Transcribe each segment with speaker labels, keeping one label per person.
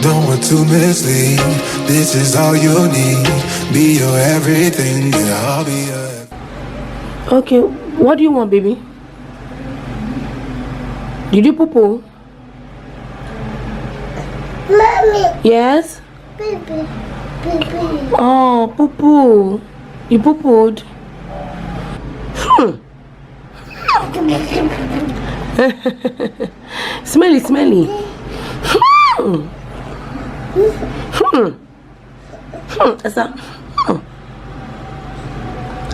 Speaker 1: Don't want to mislead. This is all you need. Be your everything. Yeah, I'll be your.
Speaker 2: Okay, what do you want, baby? Did you poo-poo?
Speaker 3: Mommy.
Speaker 2: Yes?
Speaker 3: Baby.
Speaker 2: Oh, poo-poo. You poo-pooed? Smelly.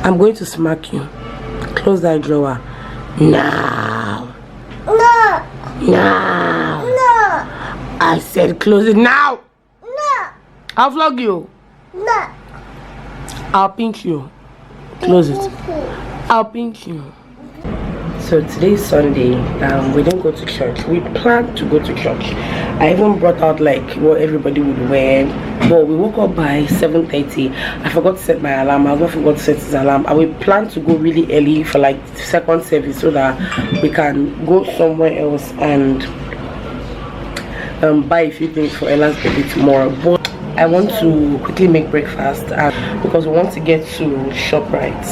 Speaker 2: I'm going to smack you. Close that drawer. Now. Now. I said close it now. I'll flog you. I'll pinch you. Close it. I'll pinch you. So today's Sunday. We didn't go to church. We planned to go to church. I even brought out like what everybody would wear. But we woke up by 7:30. I forgot to set my alarm. I also forgot to set his alarm. And we planned to go really early for like second service so that we can go somewhere else and buy a few things for Ella's birthday tomorrow. But I want to quickly make breakfast because we want to get to ShopRite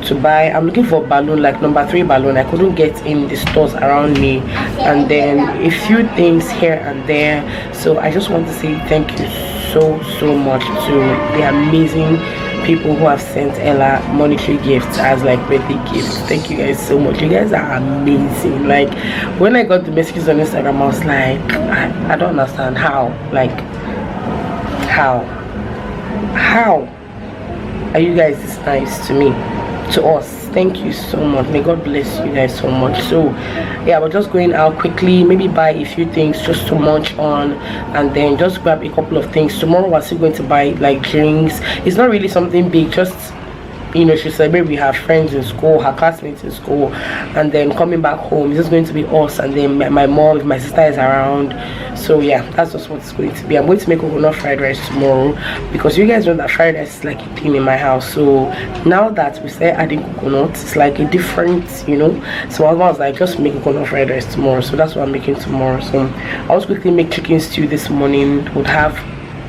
Speaker 2: to buy. I'm looking for a balloon, like number 3 balloon. I couldn't get in the stores around me, and then a few things here and there. So I just want to say thank you so much to the amazing people who have sent Ella monetary gifts as like birthday gifts. Thank you guys so much. You guys are amazing. Like when I got the messages on Instagram, I was like, I don't understand how. Like how are you guys this nice to me, to us? Thank you so much. May God bless you guys so much. So yeah, we're just going out quickly, maybe buy a few things just to munch on, and then just grab a couple of things. Tomorrow we're still going to buy like drinks. It's not really something big, just she celebrate with her friends in school, her classmates in school, and then coming back home. It's just going to be us, and then my mom, if my sister is around. So yeah, that's just what it's going to be. I'm going to make coconut fried rice tomorrow because you guys know that fried rice is like a thing in my house. So now that we start adding coconut, it's like a different, so I was like, just make coconut fried rice tomorrow. So that's what I'm making tomorrow. So I was quickly make chicken stew this morning. Would have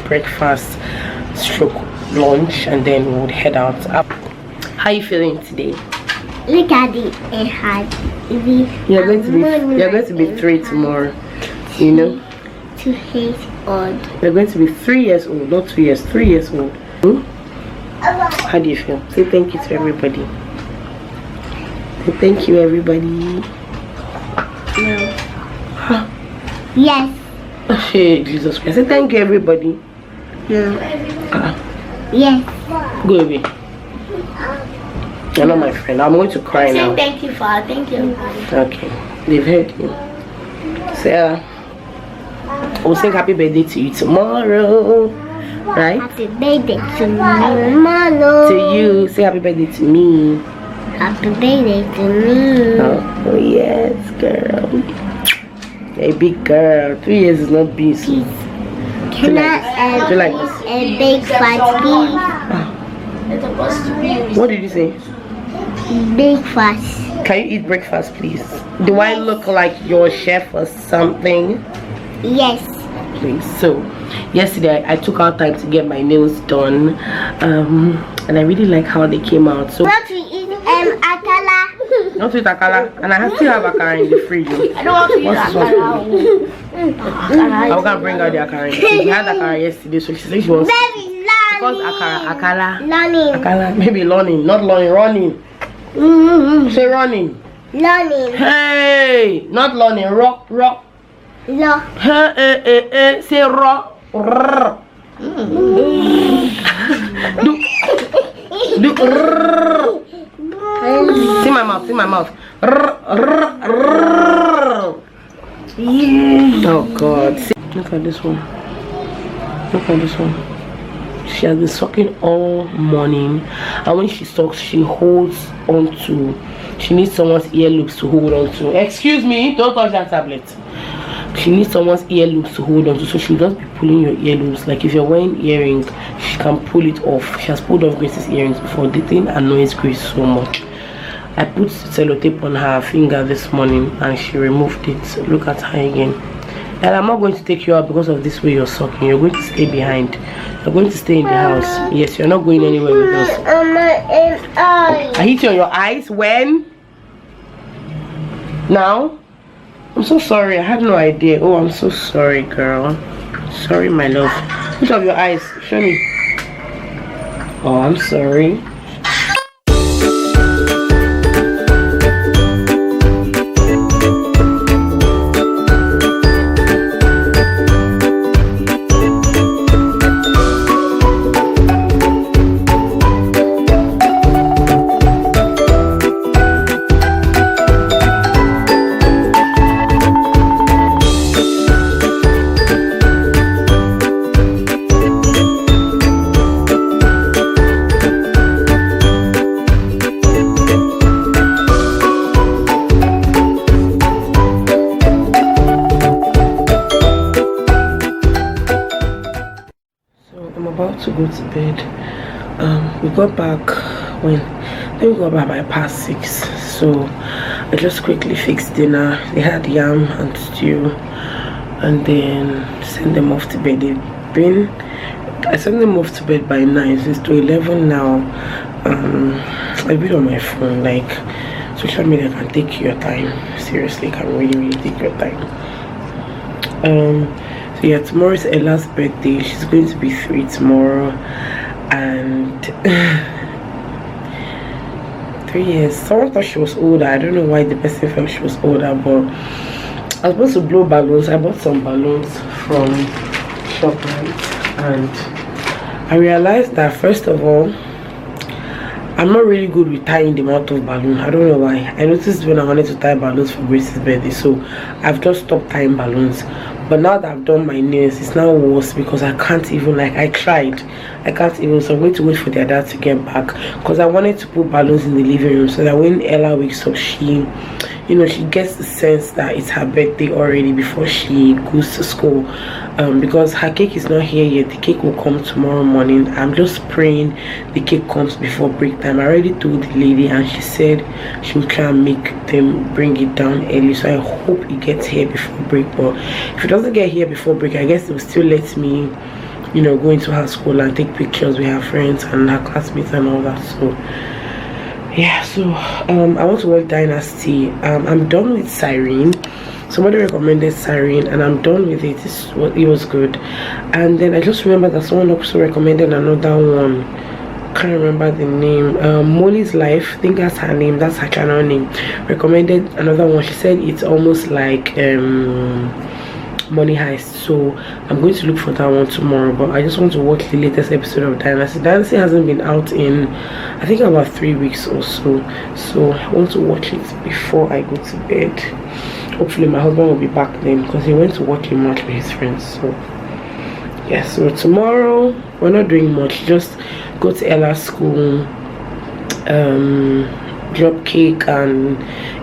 Speaker 2: breakfast stroke lunch, and then we would head out. How are you feeling today?
Speaker 3: Look at the heart.
Speaker 2: You're going to be 3 tomorrow. To
Speaker 3: hate old.
Speaker 2: You're going to be 3 years old, not 2 years. 3 years old. How do you feel? Say thank you to everybody. Say thank you, everybody.
Speaker 3: No. Yes.
Speaker 2: Hey, Jesus Christ. Say thank you, everybody.
Speaker 3: No. Yes.
Speaker 2: Go away. You're not my friend. I'm going to cry now.
Speaker 3: Say thank you, Father. Thank you.
Speaker 2: Okay. They've heard you. Sarah, we'll sing happy birthday to you tomorrow. Right?
Speaker 3: Happy birthday to tomorrow.
Speaker 2: To you. Say happy birthday to me.
Speaker 3: Happy birthday to me.
Speaker 2: Oh yes, girl. A big girl. 3 years is not big. So.
Speaker 3: Can I have
Speaker 2: like
Speaker 3: a big fat please?
Speaker 2: What did you say?
Speaker 3: Big fat.
Speaker 2: Can you eat breakfast, please? Do I look like your chef or something?
Speaker 3: Yes.
Speaker 2: Please. So, yesterday I took out time to get my nails done, and I really like how they came out. So,
Speaker 3: Want to eat akala?
Speaker 2: not to eat akala, and I still have akara in the fridge.
Speaker 3: I don't want to eat akala.
Speaker 2: I'm gonna bring out the akara. She had akara yesterday, so she said she wants. Because akala. Maybe learning, not learning, running. Say running.
Speaker 3: Learning.
Speaker 2: Hey, not learning. Rock.
Speaker 3: No.
Speaker 2: Hey. Say rock. Do. See my mouth. Oh God. See, look at this one. She has been sucking all morning, and when she sucks, she holds on to. She needs someone's ear loops to hold on to. Excuse me, don't touch that tablet. She needs someone's ear loops to hold on to, so she'll just be pulling your ear loops. Like if you're wearing earrings, she can pull it off. She has pulled off Grace's earrings before. The thing annoys Grace so much. I put sellotape on her finger this morning and she removed it. Look at her again. And I'm not going to take you out because of this way you're sucking. You're going to stay behind. You're going to stay in the house. Yes, you're not going anywhere with us. I hit you on your eyes. When? Now? I'm so sorry. I had no idea. Oh, I'm so sorry, girl. Sorry, my love. Which of your eyes? Show me. Oh, I'm sorry. To go to bed. We got back when then we got back by past 6, so I just quickly fixed dinner. They had yam and stew, and then sent them off to bed. I sent them off to bed by 9, so it's to 11 now. I've been on my phone. Like, social media can take your time. Seriously, can really take your time. So yeah, tomorrow is Ella's birthday. She's going to be 3 tomorrow, and 3 years. Someone thought she was older. I don't know why the person felt she was older, but I was supposed to blow balloons. I bought some balloons from ShopRite, and I realized that first of all, I'm not really good with tying the amount of balloon. I don't know why. I noticed when I wanted to tie balloons for Grace's birthday, so I've just stopped tying balloons. But now that I've done my nails, it's now worse because I can't even, like, I tried. I can't even, so I'm going to wait for their dad to get back, because I wanted to put balloons in the living room so that when Ella wakes up, she, you know, she gets the sense that it's her birthday already before she goes to school. Because her cake is not here yet. The cake will come tomorrow morning. I'm just praying the cake comes before break time. I already told the lady, and she said she will try and make them bring it down early, so I hope it gets here before break. But if it doesn't get here before break, I guess they'll still let me, you know, go into her school and take pictures with her friends and her classmates and all that. So yeah, so I want to watch Dynasty. I'm done with Siren. Somebody recommended Siren, and I'm done with it. It was good. And then I just remember that someone also recommended another one. Can't remember the name. Molly's Life, I think that's her name, that's her channel name. Recommended another one. She said it's almost like Money Heist, so I'm going to look for that one tomorrow. But I just want to watch the latest episode of Dynasty. Dynasty hasn't been out in, I think, about 3 weeks or so, so I want to watch it before I go to bed. Hopefully my husband will be back then, because he went to watch a match with his friends. So yeah, so tomorrow we're not doing much, just go to Ella's school, drop cake and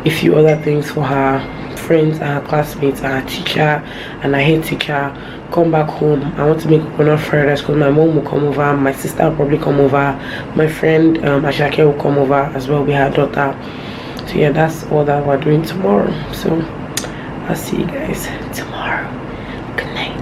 Speaker 2: a few other things for her friends and her classmates and her teacher and her head teacher. Come back home. I want to make coconut fried rice because my mom will come over, my sister will probably come over, my friend Ashake will come over as well with her daughter. So yeah, that's all that we're doing tomorrow. So I'll see you guys tomorrow. Good night.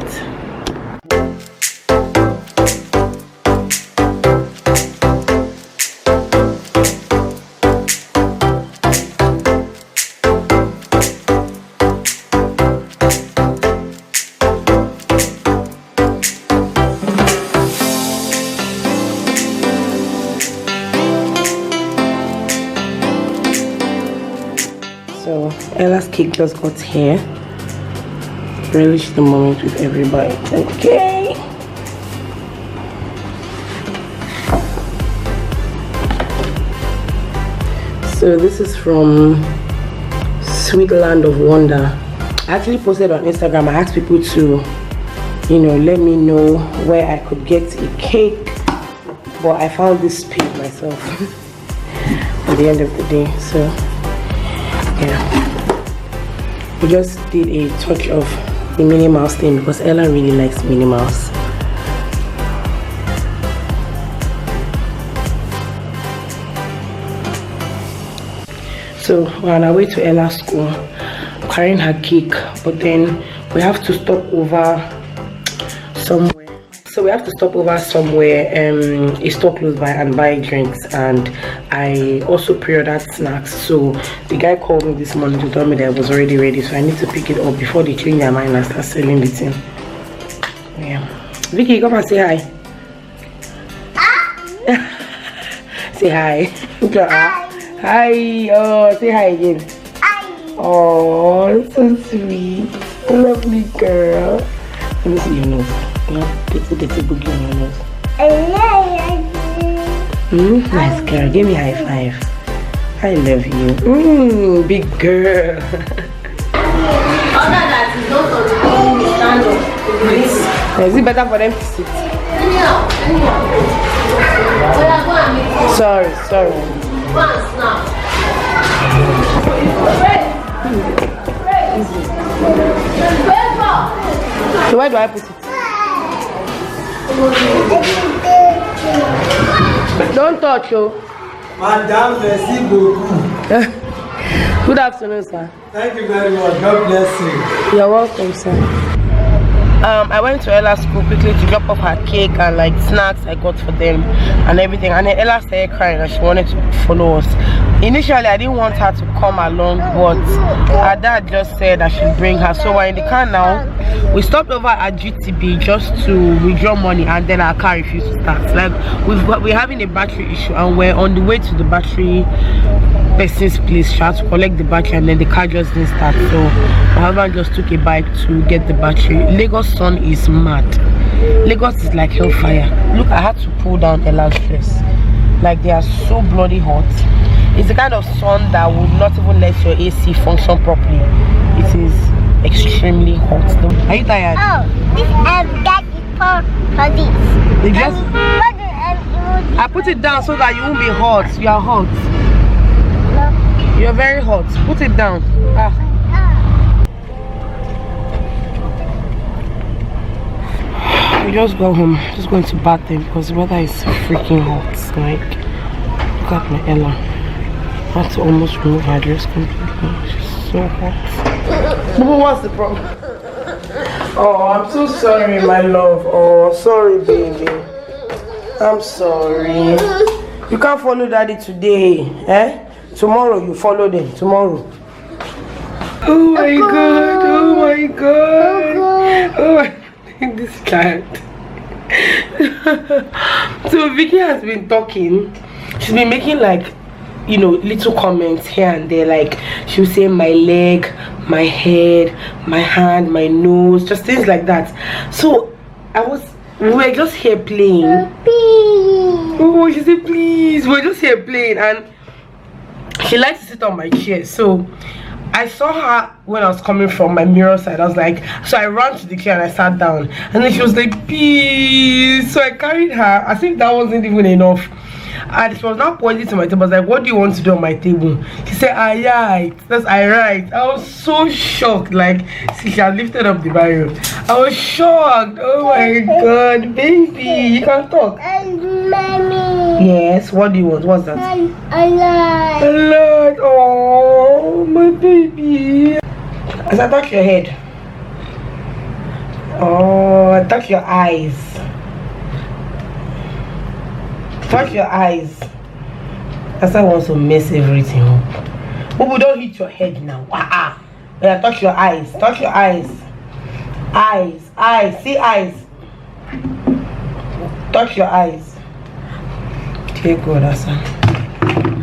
Speaker 2: So Ella's cake just got here. Relish the moment with everybody. Okay. So this is from Sweet Land of Wonder. I actually posted on Instagram. I asked people to, you know, let me know where I could get a cake, but I found this page myself at the end of the day. So yeah, we just did a touch of the Minnie Mouse thing because Ella really likes Minnie Mouse. So we're on our way to Ella's school, carrying her cake, but then we have to stop over somewhere. So we have to stop over somewhere, a store close by, and buy drinks, and I also pre-ordered snacks. So the guy called me this morning to tell me that I was already ready, so I need to pick it up before they change their mind and start selling the thing. Yeah, Vicky, come and say hi. Say hi. Hi. Oh, say hi again. Oh, so sweet. Lovely girl. Let me see your nose. Little boogie on your nose. Nice girl. Give me a high five. I love you. Big girl. Is it better for them to sit? Sorry. So where do I put it? Don't touch you.
Speaker 4: Madame, merci beaucoup.
Speaker 2: Good afternoon, sir.
Speaker 4: Thank you very much. God bless you.
Speaker 2: You're welcome, sir. I went to Ella's school quickly to drop off her cake and like snacks I got for them and everything, and then Ella started crying and she wanted to follow us. Initially I didn't want her to come along, but her dad just said I should bring her, so we're in the car now. We stopped over at GTB just to withdraw money, and then our car refused to start. Like we're having a battery issue and we're on the way to the battery person's place. She had to collect the battery and then the car just didn't start, so my husband just took a bike to get the battery. Lagos sun is mad. Lagos is like hellfire. Look, I had to pull down Ella's dress. Like they are so bloody hot. It's the kind of sun that would not even let your AC function properly. It is extremely hot. Are you tired?
Speaker 3: Oh, this that is for this.
Speaker 2: You just, I put it down so that you won't be hot. You are hot. You're very hot. Put it down. We just go home. Just going to bath them because the weather is freaking hot. Like, look at my Ella. I had to almost remove her dress completely. She's so hot. What's the problem? Oh, I'm so sorry, my love. Oh, sorry, baby. I'm sorry. You can't follow daddy today, eh? Tomorrow you follow them. Tomorrow. Oh my god! Oh my god! Oh my. This child. So Vicky has been talking. She's been making like, you know, little comments here and there. Like she'll say my leg, my head, my hand, my nose, just things like that. So we were just here playing. Oh, she said please. We're just here playing, and she likes to sit on my chair. So I saw her when I was coming from my mirror side. I was like, so I ran to the chair and I sat down, and then she was like peace. So I carried her. I think that wasn't even enough, and she was now pointing to my table. I was like, what do you want to do on my table? She said I write. That's I write. I was so shocked. Like, see, she had lifted up the barrel. I was shocked. Oh my god, baby, you can talk.
Speaker 3: Mommy.
Speaker 2: Yes, what do you want? What's that?
Speaker 3: I like.
Speaker 2: A lot. Oh, my baby. As I touch your head. Oh, I touch your eyes. Touch your eyes. As I want to mess everything up. But don't hit your head now. Yeah, touch your eyes. Touch your eyes. Eyes. See eyes. Touch your eyes. Okay, good, Asa.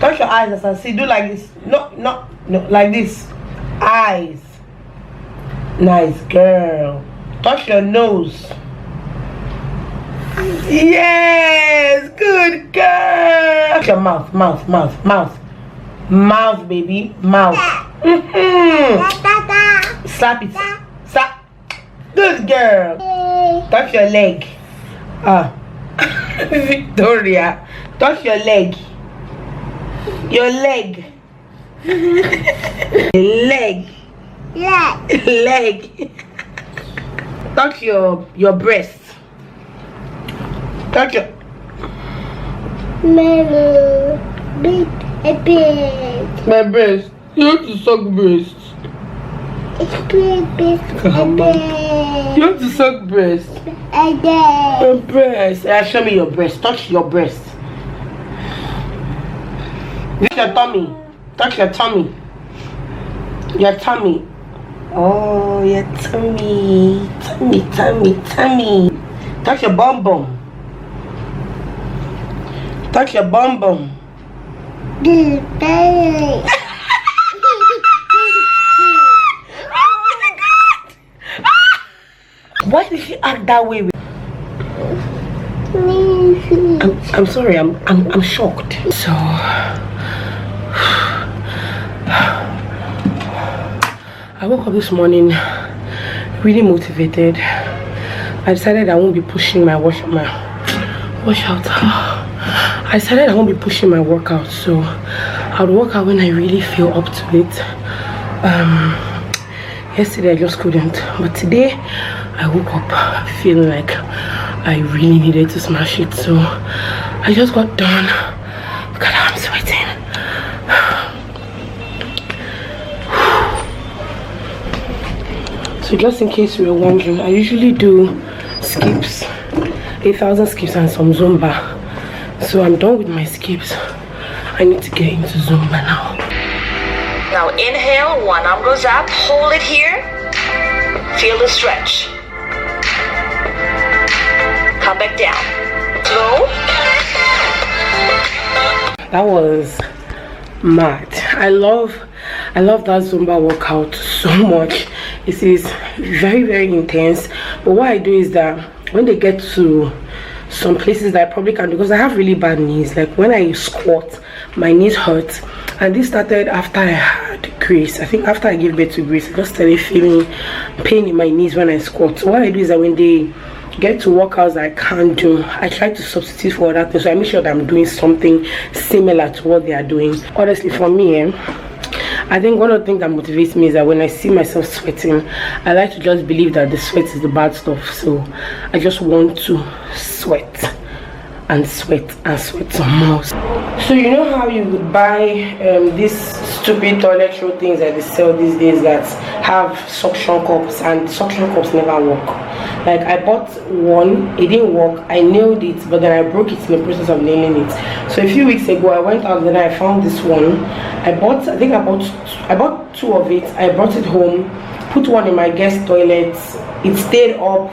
Speaker 2: Touch your eyes, Asa. See, do like this. No, like this. Eyes. Nice girl. Touch your nose. Yes, good girl. Touch your mouth, mouth, baby, mouth. Slap it. Slap. Good girl. Touch your leg. Victoria. Touch your leg. Your leg. Leg. Touch your breast. Touch your
Speaker 3: Big.
Speaker 2: my breast. You have to suck breast.
Speaker 3: It's baby.
Speaker 2: You want to suck breast? Your breast. Show me your breast. Touch your breast. Touch your tummy. Touch your tummy. Your tummy. Oh, your tummy. Tummy. Touch your bum bum. Touch your bum bum. Why did she act that way? I'm sorry. I'm shocked. So I woke up this morning really motivated. I decided I won't be pushing my wash out. I decided I won't be pushing my workout, so I'll work out when I really feel up to it. Yesterday I just couldn't, but today I woke up feeling like I really needed to smash it, so I just got done. Look at how I'm sweating. So just in case you were wondering, I usually do skips, 8,000 skips and some Zumba. So I'm done with my skips. I need to get into Zumba now.
Speaker 5: Now inhale, one arm goes up, hold it here, feel the stretch. Come back down, slow.
Speaker 2: That was mad. I love that Zumba workout so much. It is very, very intense. But what I do is that when they get to some places that I probably can do, because I have really bad knees, like when I squat my knees hurt, and this started after I had Grace. I think after I gave birth to Grace, I just started feeling pain in my knees when I squat. So what I do is that when they get to workouts that I can't do, I try to substitute for other things, so I make sure that I'm doing something similar to what they are doing. Honestly, for me, I think one of the things that motivates me is that when I see myself sweating, I like to just believe that the sweat is the bad stuff. So I just want to sweat and sweat and sweat some more. So you know how you would buy these stupid toilet roll things that they sell these days that have suction cups, and suction cups never work. Like I bought one, it didn't work, I nailed it, but then I broke it in the process of nailing it. So a few weeks ago I went out and then I found this one. I bought two of it. I brought it home, put one in my guest toilet. It stayed up.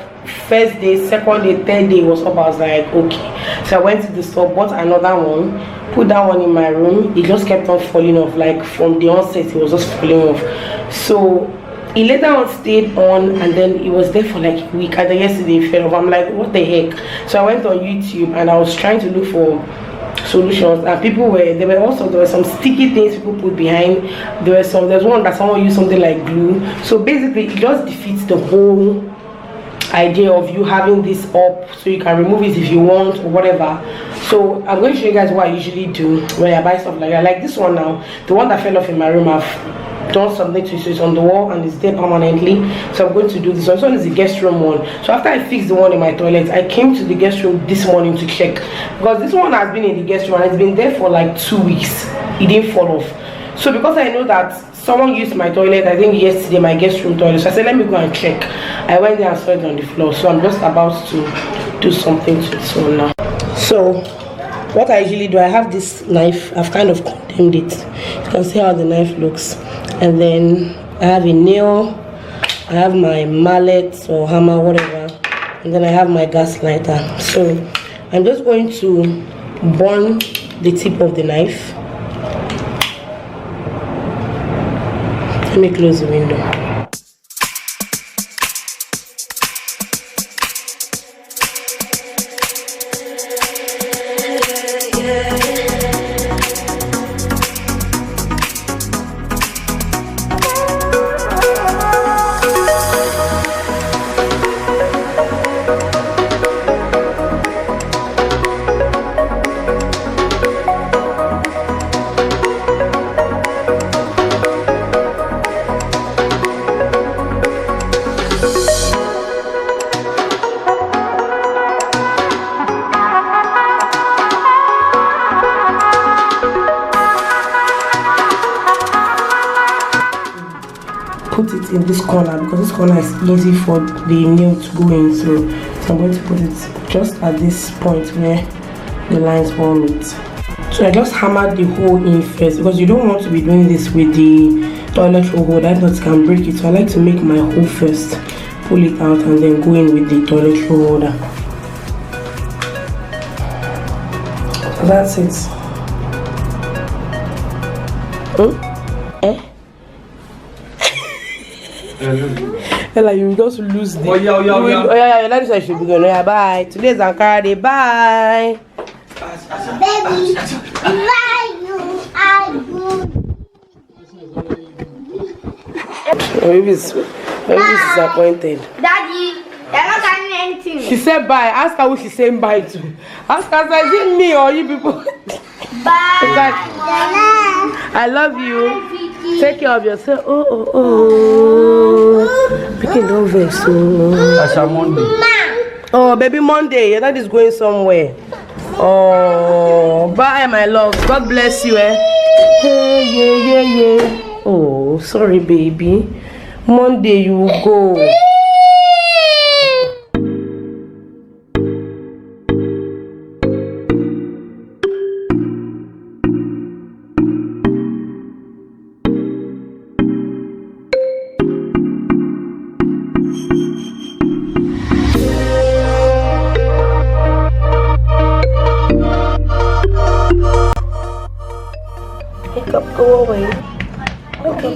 Speaker 2: First day, second day, third day was up. I was like, okay. So I went to the store, bought another one, put that one in my room. It just kept on falling off. Like from the onset, it was just falling off. So it later on stayed on, and then it was there for like a week, and then yesterday it fell off. I'm like, what the heck? So I went on YouTube and I was trying to look for solutions, and there were some sticky things people put behind. There's one that someone used something like glue. So basically it just defeats the whole idea of you having this up, so you can remove it if you want or whatever. So I'm going to show you guys what I usually do when I buy stuff like that. Like this one now, the one that fell off in my room, I've done something to it, so it's on the wall and it's there permanently. So I'm going to do this one. This one is the guest room one. So after I fixed the one in my toilet, I came to the guest room this morning to check, because this one has been in the guest room and it's been there for like 2 weeks. It didn't fall off. So because I know that someone used my toilet, I think yesterday, my guest room toilet, so I said let me go and check. I went there and saw it on the floor. So I'm just about to do something to this one now. So what I usually do, I have this knife. I've kind of condemned it. You can see how the knife looks. And then I have a nail, I have my mallet or hammer, whatever, and then I have my gas lighter. So I'm just going to burn the tip of the knife. Let me close the window. in this corner because this corner is easy for the nail to go in. So I'm going to put it just at this point where the lines all meet. So I just hammered the hole in first because you don't want to be doing this with the toilet roll hole. That not can break it. So I like to make my hole first, pull it out, and then go in with the toilet roll holder. So that's it. Ella, you just lose the.
Speaker 4: Oh yeah.
Speaker 2: That is why I should be going. Yeah, bye. Today's Ankara Day. Bye.
Speaker 3: Baby, why you are good?
Speaker 2: Baby's disappointed.
Speaker 3: Daddy, you're not carrying anything.
Speaker 2: She said bye. Ask her who she's saying bye to. Ask her, is it me or you people?
Speaker 3: Bye.
Speaker 2: I love you. Take care of yourself. Oh. Picking don't vex.
Speaker 4: That's a Monday.
Speaker 2: Oh, baby, Monday. Your dad is going somewhere. Oh, bye, my love. God bless you, eh? Hey, yeah. Oh, sorry, baby. Monday you will go.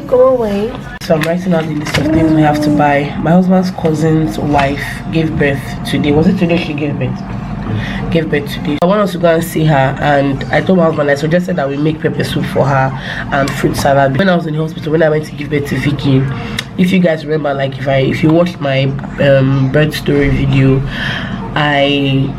Speaker 2: Go away. So I'm writing out the list of things we have to buy. My husband's cousin's wife gave birth today. Was it today she gave birth? Gave birth today. I want us to go and see her, and I told my husband, I suggested that we make pepper soup for her and fruit salad. When I was in the hospital, when I went to give birth to Vicky, if you guys remember, like if you watched my birth story video, I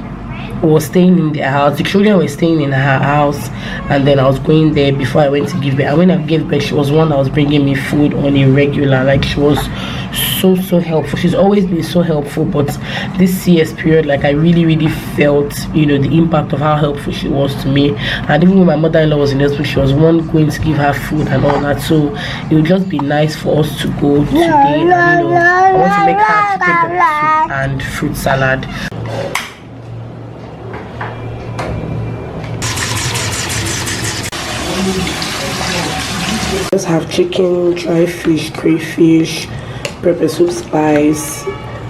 Speaker 2: was staying in their house. The children were staying in her house, and then I was going there before I went to give birth. And when I gave birth, she was one that was bringing me food on a regular. Like, she was so helpful. She's always been so helpful, but this CS period, like, I really felt, you know, the impact of how helpful she was to me. And even when my mother-in-law was in the hospital, she was one going to give her food and all that. So it would just be nice for us to go today, and, you know, I want to make her chicken soup and fruit salad. Just have chicken, dry fish, crayfish, pepper soup spice,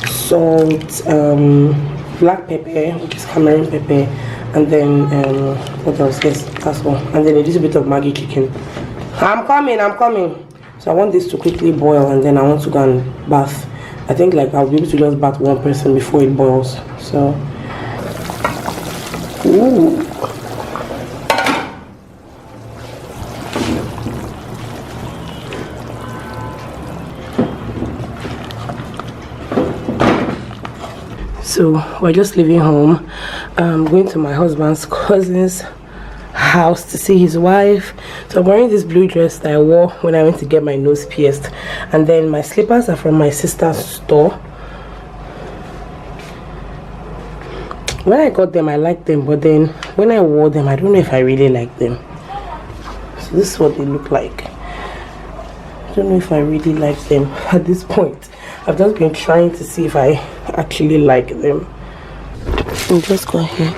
Speaker 2: salt, black pepper, which is Cameroon pepper, and then what else? Yes, that's all. And then a little bit of Maggi chicken. I'm coming. So I want this to quickly boil, and then I want to go and bath. I think like I'll be able to just bath one person before it boils. So ooh. So we're just leaving home. I'm going to my husband's cousin's house to see his wife. So I'm wearing this blue dress that I wore when I went to get my nose pierced, and then my slippers are from my sister's store. When I got them, I liked them, but then when I wore them, I don't know if I really like them. So this is what they look like. I don't know if I really like them at this point. I've just been trying to see if I actually like them. I'll just go ahead.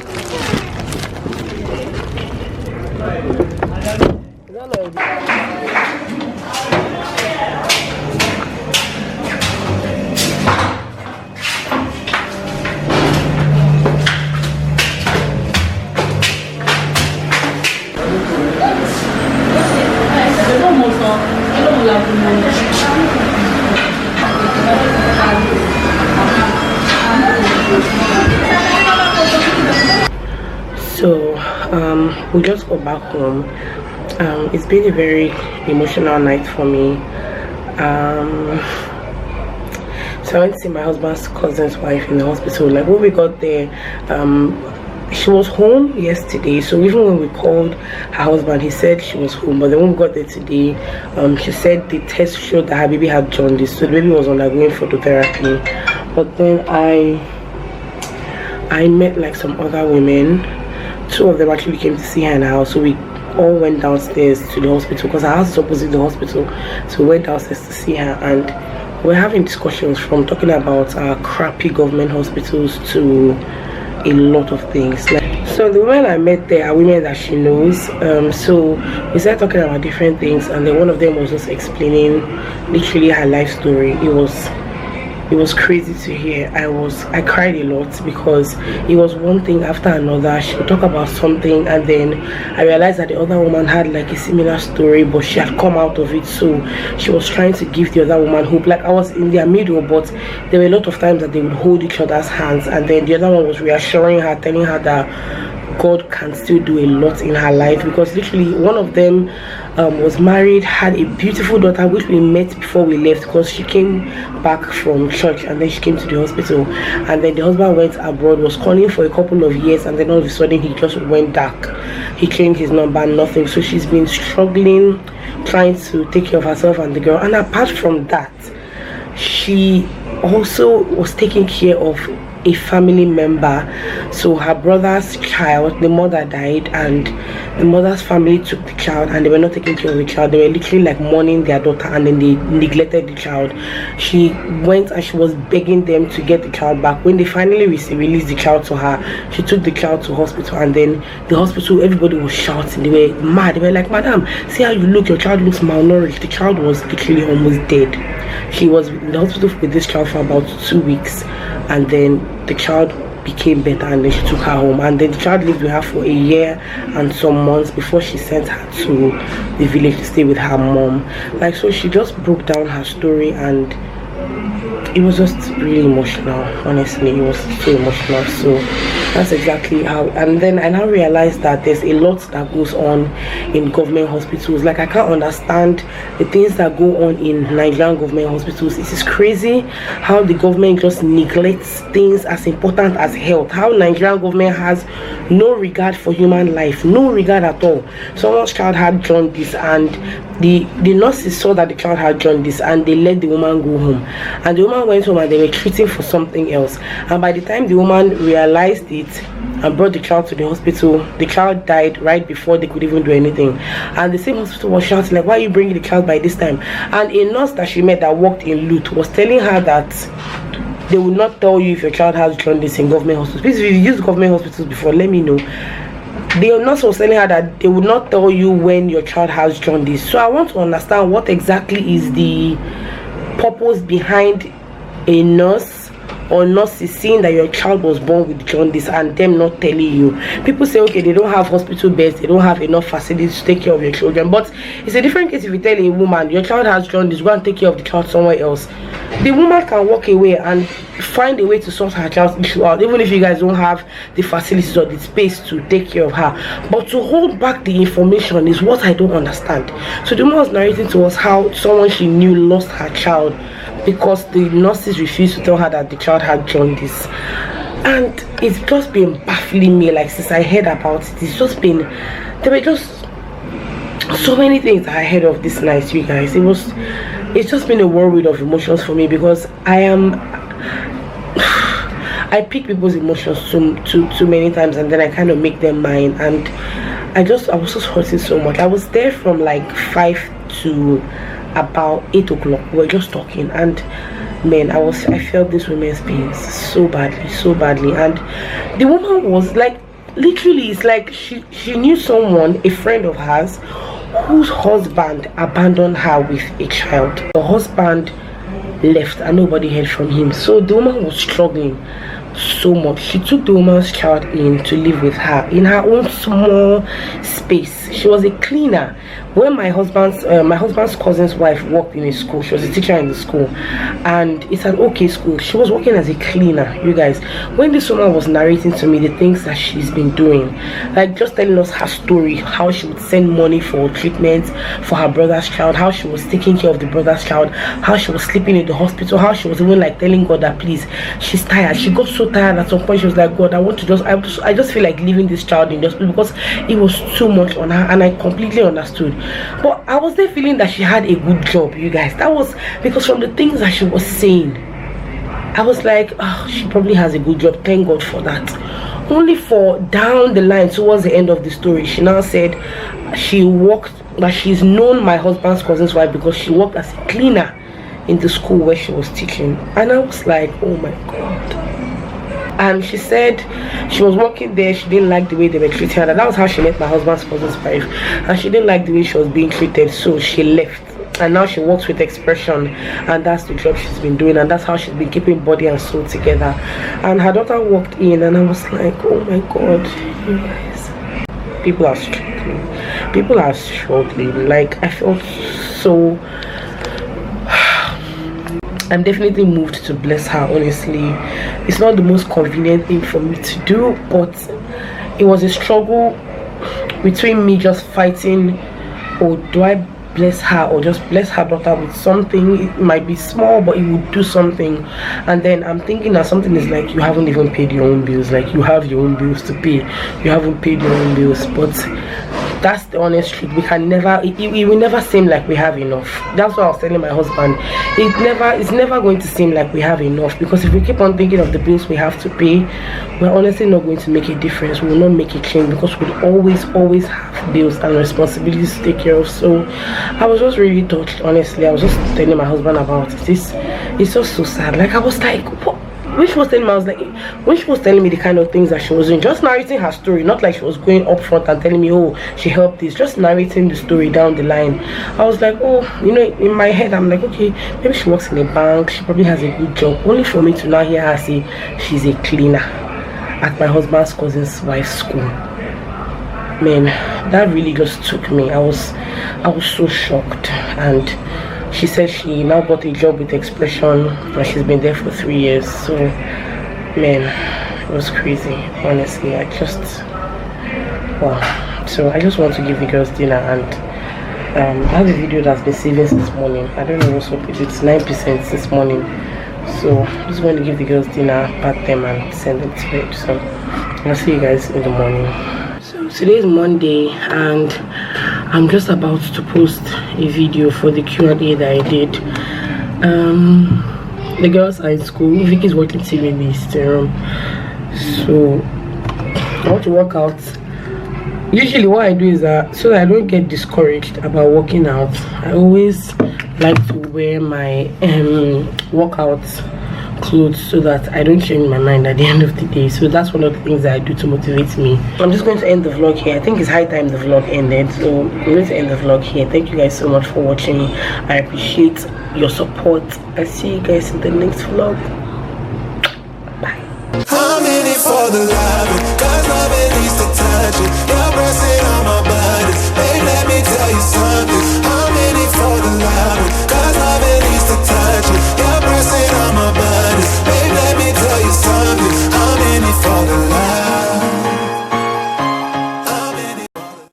Speaker 2: So we just got back home. It's been a very emotional night for me. So I went to see my husband's cousin's wife in the hospital. Like, when we got there, she was home yesterday. So even when we called her husband, he said she was home. But then when we got there today, she said the test showed that her baby had jaundice, so the baby was undergoing phototherapy. But then I met like some other women. Two of them actually came to see her in the house, so we all went downstairs to the hospital because our house is opposite the hospital. So we went downstairs to see her, and we're having discussions from talking about our crappy government hospitals to a lot of things. So the women I met there are women that she knows. So we started talking about different things, and then one of them was just explaining literally her life story. It was crazy to hear. I cried a lot because it was one thing after another. She would talk about something, and then I realized that the other woman had like a similar story, but she had come out of it. So she was trying to give the other woman hope. Like I was in their middle, but there were a lot of times that they would hold each other's hands, and then the other one was reassuring her, telling her that God can still do a lot in her life, because literally one of them was married, had a beautiful daughter, which we met before we left, because she came back from church and then she came to the hospital, and then the husband went abroad, was calling for a couple of years, and then all of a sudden he just went dark. He changed his number, nothing. So she's been struggling, trying to take care of herself and the girl. And apart from that, she also was taking care of a family member. So her brother's child, the mother died, and the mother's family took the child, and they were not taking care of the child. They were literally like mourning their daughter, and then they neglected the child. She went and she was begging them to get the child back. When they finally released the child to her, she took the child to hospital, and then the hospital, everybody was shouting. They were mad. They were like, "Madam, see how you look, your child looks malnourished." The child was literally almost dead. She was in the hospital with this child for about 2 weeks, and then the child became better, and then she took her home, and then the child lived with her for a year and some months before she sent her to the village to stay with her mom. Like, so she just broke down her story, and it was just really emotional. Honestly, it was so emotional. So that's exactly how. And then I now realized that there's a lot that goes on in government hospitals. Like, I can't understand the things that go on in Nigerian government hospitals. It is crazy how the government just neglects things as important as health. How Nigerian government has no regard for human life, no regard at all. Someone's child had jaundice, and the nurses saw that the child had jaundice, and they let the woman go home, and the woman went home, and they were treating for something else. And by the time the woman realized it and brought the child to the hospital, the child died right before they could even do anything. And the same hospital was shouting like, "Why are you bringing the child by this time?" And a nurse that she met that worked in Lut was telling her that they will not tell you if your child has jaundice in government hospitals. Please, if you've used government hospitals before, let me know. The nurse was telling her that they would not tell you when your child has jaundice. So I want to understand what exactly is the purpose behind a nurse or nurses seeing that your child was born with jaundice and them not telling you. People say, okay, they don't have hospital beds, they don't have enough facilities to take care of your children. But it's a different case if you tell a woman your child has jaundice, go and take care of the child somewhere else. The woman can walk away and find a way to sort her child's issue out, even if you guys don't have the facilities or the space to take care of her. But to hold back the information is what I don't understand. So the woman was narrating to us how someone she knew lost her child because the nurses refused to tell her that the child had jaundice. And it's just been baffling me, like, since I heard about it. It's just been, there were just so many things I heard of this night, you guys. It's just been a whirlwind of emotions for me, because I pick people's emotions too many times, and then I kind of make them mine. And I was just hurting so much. I was there from like 5 to about 8 o'clock. We were just talking, and man, I felt this woman's pains so badly. And the woman was like, literally, it's like she knew someone, a friend of hers, whose husband abandoned her with a child. The husband left and nobody heard from him. So the woman was struggling so much. She took the woman's child in to live with her in her own small space. She was a cleaner. When my husband's cousin's wife worked in a school, she was a teacher in the school, and it's an okay school. She was working as a cleaner, you guys. When this woman was narrating to me the things that she's been doing, like just telling us her story, how she would send money for treatment for her brother's child, how she was taking care of the brother's child, how she was sleeping in the hospital, how she was even like telling God that please, she's tired. She got so tired at some point. She was like, God, I just feel like leaving this child in the hospital because it was too much on her. And I completely understood. But I was there feeling that she had a good job, you guys. That was because from the things that she was saying, I was like, oh, she probably has a good job. Thank God for that. Only for down the line, towards the end of the story, she now said she's known my husband's cousin's wife because she worked as a cleaner in the school where she was teaching. And I was like, oh my god. And she said she was working there, she didn't like the way they were treating her. That was how she met my husband's cousin's wife, and she didn't like the way she was being treated, so she left. And now she works with Expression, and that's the job she's been doing, and that's how she's been keeping body and soul together. And her daughter walked in, and I was like, oh my god, you guys, people are struggling. Like, I felt so I'm definitely moved to bless her. Honestly, it's not the most convenient thing for me to do, but it was a struggle between me just fighting, or do I bless her or just bless her daughter with something. It might be small, but it would do something. And then I'm thinking that something is like, you haven't even paid your own bills. Like, you have your own bills to pay, you haven't paid your own bills. But that's the honest truth. We can never, it will never seem like we have enough. That's what I was telling my husband. It's never going to seem like we have enough, because if we keep on thinking of the bills we have to pay, we're honestly not going to make a difference. We will not make a change, because we'll always have bills and responsibilities to take care of. So I was just really touched, honestly. I was just telling my husband about this. It's just so sad. Like, I was like, what? When she was telling me, I was like, when she was telling me the kind of things that she was doing, just narrating her story, not like she was going up front and telling me, oh, she helped this, just narrating the story down the line. I was like, oh, you know, in my head, I'm like, okay, maybe she works in a bank, she probably has a good job, only for me to now hear her say she's a cleaner at my husband's cousin's wife's school. Man, that really just took me. I was so shocked. And she said she now got a job with Expression, and she's been there for 3 years. So, man, it was crazy. Honestly, wow. So I just want to give the girls dinner, and I have a video that's been saving since morning. I don't know what's up with it. It's 9% since morning. So I'm just going to give the girls dinner, pat them, and send them to bed. So I'll see you guys in the morning. So today's Monday, and I'm just about to post a video for the Q&A that I did. The girls are in school. Vicky's working till in the sitting room. So I want to work out. Usually what I do is that, so that I don't get discouraged about working out, I always like to wear my workout clothes so that I don't change my mind at the end of the day. So that's one of the things that I do to motivate me. I'm just going to end the vlog here. I think it's high time the vlog ended, so I'm going to end the vlog here. Thank you guys so much for watching. I appreciate your support. I'll see you guys in the next vlog. Bye.
Speaker 1: I'm in it for the love.